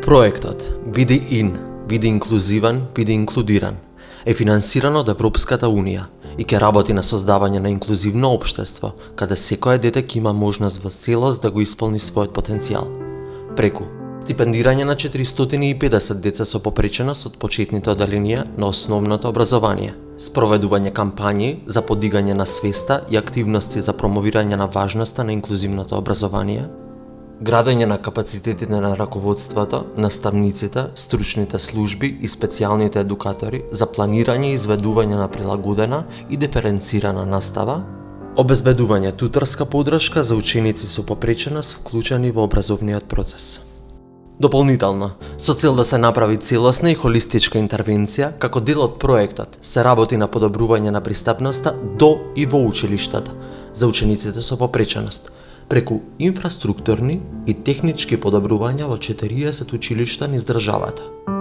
Проектот Биди ин, биди инклузивен, биди инклудиран е финансиран од Европската Унија и ќе работи на создавање на инклузивно општество, каде секое дете ќе има можност во целост да го исполни својот потенцијал. Преку стипендирање на 450 деца со попреченост од почетните оделенија на основното образование, спроведување кампањи за подигање на свеста и активности за промовирање на важноста на инклузивното образование, градење на капацитетите на раководството, наставниците, стручните служби и специјалните едукатори за планирање и изведување на прилагодена и диференцирана настава, обезбедување туторска поддршка за ученици со попреченост вклучени во образовниот процес. Дополнително, со цел да се направи целосна и холистичка интервенција, како дел од проектот се работи на подобрување на пристапноста до и во училиштата за учениците со попреченост, преку инфраструктурни и технички подобрувања во 40 училишта низ државата.